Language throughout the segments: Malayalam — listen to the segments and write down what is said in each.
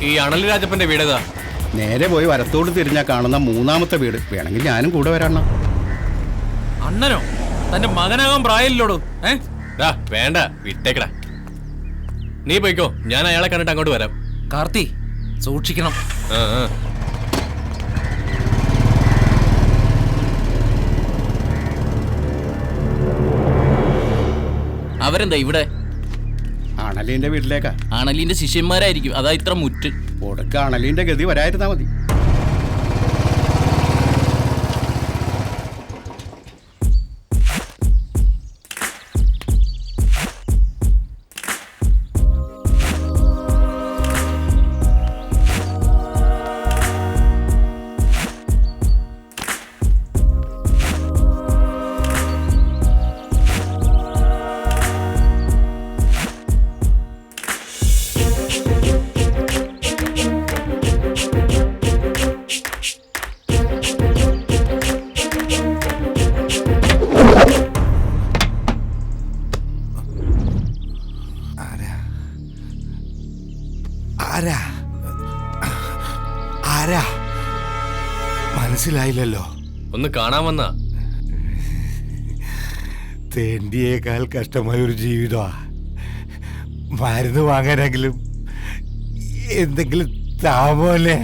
ഈ അണലി രാജപ്പന്റെ വീടേതാ? നേരെ പോയി വരത്തോട് തിരിഞ്ഞാൽ കാണുന്ന മൂന്നാമത്തെ വീട്. വേണമെങ്കിൽ ഞാനും കൂടെ വരണം. അണ്ണനോ? തന്റെ മകനാകാൻ പ്രായമില്ലോടോ. വേണ്ട, വിട്ടേക്കടാ. നീ പോയിക്കോ, ഞാൻ അയാളെ കണ്ടിട്ട് അങ്ങോട്ട് വരാം. കാർത്തി, സൂക്ഷിക്കണം. അവരെന്താ ഇവിടെ? അണലിന്റെ വീട്ടിലേക്കാ. അണലിന്റെ ശിഷ്യന്മാരായിരിക്കും, അതാ ഇത്ര മുറ്റ്. ഒടുക്ക അണലിന്റെ ഗതി വരായിരുന്നാ മതി. മനസ്സിലായില്ലല്ലോ. ഒന്ന് കാണാൻ വന്ന തേണ്ടിയേക്കാൾ കഷ്ടമായ ഒരു ജീവിതമാ. മരുന്ന് വാങ്ങാനെങ്കിലും എന്തെങ്കിലും താമോല്ലേ?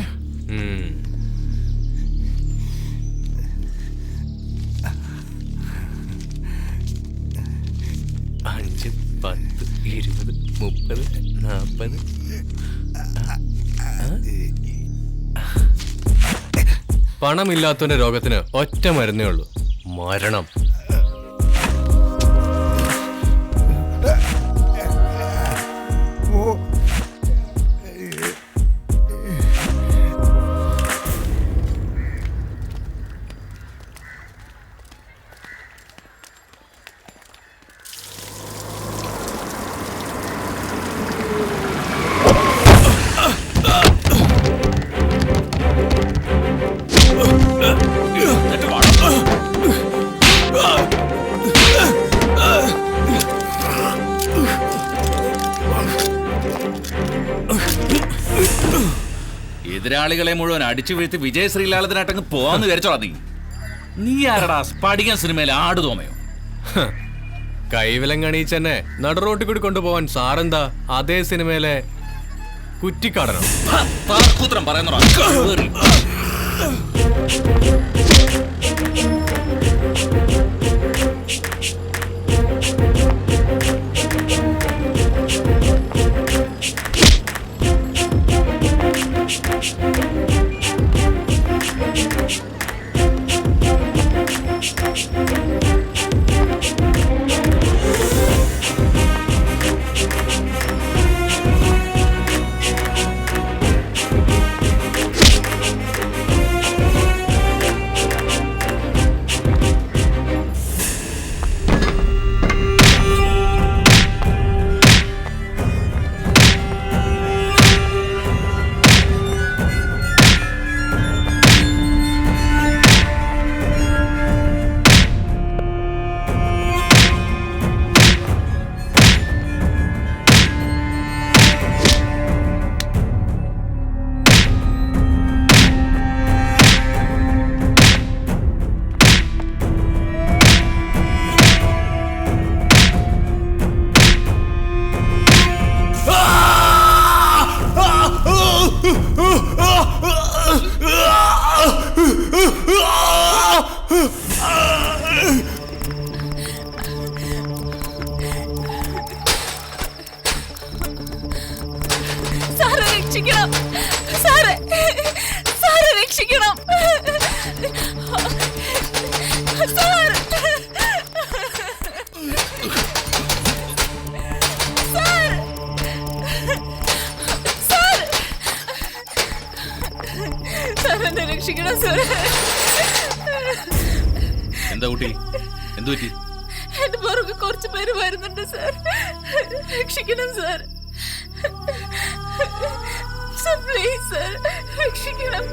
5, 10, 20, 30, 40. പണമില്ലാത്തവന്റെ രോഗത്തിന് ഒറ്റ മരുന്നേ ഉള്ളൂ, മരണം. എതിരാളികളെ മുഴുവൻ അടിച്ചു വീഴ്ത്തി വിജയ ശ്രീലാളത്തിനായിട്ടങ്ങ് പോവാന്ന് വിചാരിച്ചോളാ നീ ആരടാ സ്പടികൻ സിനിമയിൽ ആടു തോമയോ? കൈവിലം കണീച്ചെന്നെ നടുറോട്ടിൽ കൂടി കൊണ്ടുപോവാൻ സാറെന്താ അതേ സിനിമയിലെ കുറ്റിക്കാടനോ? കൂത്രം പറയുന്നോ? രക്ഷിക്കണം സാറേ, സാറേ രക്ഷിക്കണം സാർ. സാർ എന്നെ രക്ഷിക്കണം സാർ. എന്താ കുട്ടി, എന്തു പറ്റി? എന്റെ പുറകെ കുറച്ച് പേര് വരുന്നുണ്ട് സാർ, രക്ഷിക്കണം സാർ. പ്ലീസ് സാർ, രക്ഷിക്കണം.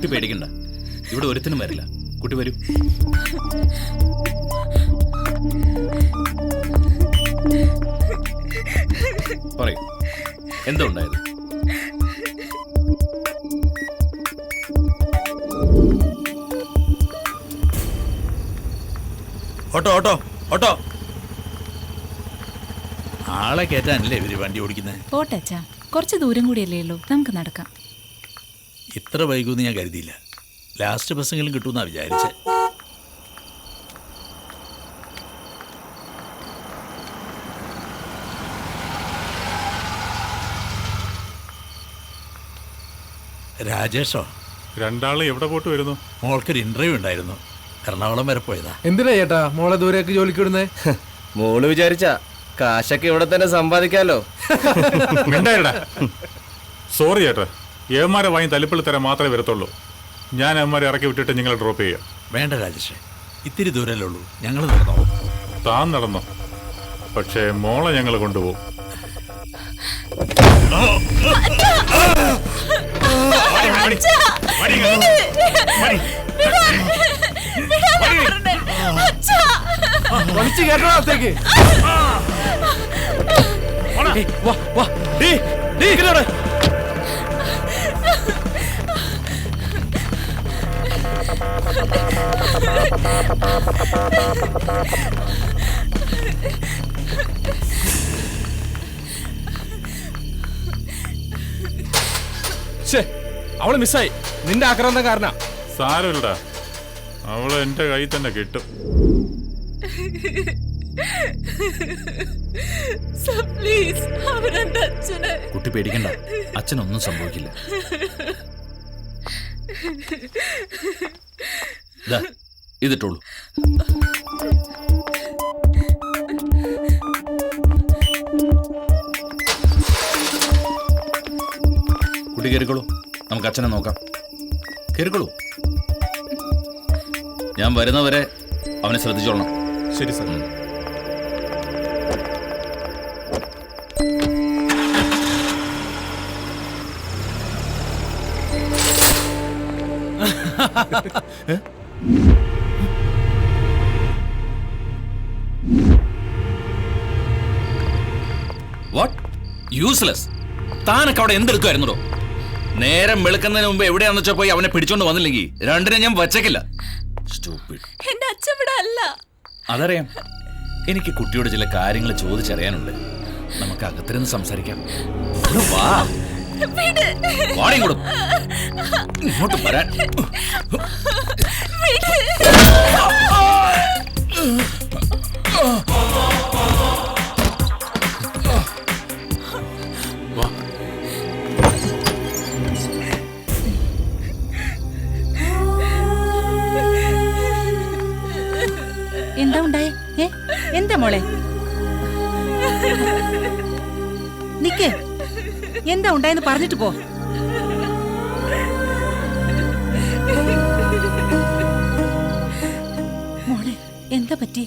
കുട്ടി പേടിക്കണ്ട, ഇവിടെ ഒരുത്തിനും വരില്ല. കുട്ടി വരൂ. പറയൂ, എന്താ ഉണ്ടായത്? Auto auto auto. ആളെ കയറ്റാനല്ലേ ഇവര് വണ്ടി ഓടിക്കുന്നത്? പോട്ടച്ചാ, കുറച്ച് ദൂരം കൂടിയല്ലേ ഉള്ളൂ, നമുക്ക് നടക്കാം. ഇത്ര വൈകുമെന്ന് ഞാൻ കരുതിയില്ല. ലാസ്റ്റ് ബസ്സെങ്കിലും കിട്ടുമെന്നാ വിചാരിച്ചേ. രാജേഷോ? രണ്ടാളും എവിടെ പോയിട്ട് വരുന്നു? മോൾക്കൊരു ഇന്റർവ്യൂ ഉണ്ടായിരുന്നു, എറണാകുളം വരെ പോയതാ. എന്തിനാ ചേട്ടാ മോളെ ദൂരേക്ക് ജോലിക്ക് വിടുന്നേ? മോള് വിചാരിച്ച കാശൊക്കെ ഇവിടെ തന്നെ സമ്പാദിക്കാലോ. മിണ്ടായിരടാ. സോറി ചേട്ടാ, ഏമാരെ വാങ്ങി തല്ലിപ്പള്ളി തരാൻ മാത്രമേ വരത്തുള്ളൂ. ഞാൻ ഏമാരെ ഇറക്കി വിട്ടിട്ട് നിങ്ങൾ ഡ്രോപ്പ് ചെയ്യാം. വേണ്ട രാജേഷേ, ഇത്തിരി ദൂരല്ലേ ഉള്ളൂ, ഞങ്ങൾ നടന്നോ. താൻ നടന്നോ, പക്ഷേ മോളെ ഞങ്ങൾ കൊണ്ടുപോകും. വലിച്ചു കേട്ടോ അകത്തേക്ക്. വാ വാ. അവള് മിസ്സായി, നിന്റെ ആക്രാന്തം കാരണ. സാരമില്ലടാ, അവള് എന്റെ കയ്യിൽ തന്നെ കിട്ടും. പ്ലീസ്, അവരെന്റെ അച്ഛനെ. കുട്ടി പേടിക്കണ്ട, അച്ഛനൊന്നും സംഭവിക്കില്ല. ദാ, ഇതിട്ടോളൂ. കുട്ടി കയറിക്കോളൂ, നമുക്ക് അച്ഛനെ നോക്കാം. കയറിക്കോളൂ. ഞാൻ വരുന്നവരെ അവനെ ശ്രദ്ധിച്ചോളണം. ശരി സാർ. വാട്ട്? യൂസ്ലെസ്. താനൊക്കെ അവിടെ എന്തെടുക്കുമായിരുന്നോ? നേരം വെളുക്കുന്നതിന് മുമ്പ് എവിടെയാന്ന് വെച്ചാൽ പോയി അവനെ പിടിച്ചോണ്ട് വന്നില്ലെങ്കിൽ രണ്ടിനെ ഞാൻ വച്ചേക്കില്ല. എന്റെ അച്ഛൻ ഇവിടെ അല്ല. അതറിയാം. എനിക്ക് കുട്ടിയോട് ചില കാര്യങ്ങൾ ചോദിച്ചറിയാനുണ്ട്. നമുക്ക് അകത്തിരുന്ന് സംസാരിക്കാം. വാ, വാണിയും ഇങ്ങോട്ട് വരാൻ. എന്താ ഉണ്ടായേ? എന്താ മോളെ? നിക്ക്, എന്താ ഉണ്ടായെന്ന് പറഞ്ഞിട്ട് പോ. മോളെ, എന്താ പറ്റി?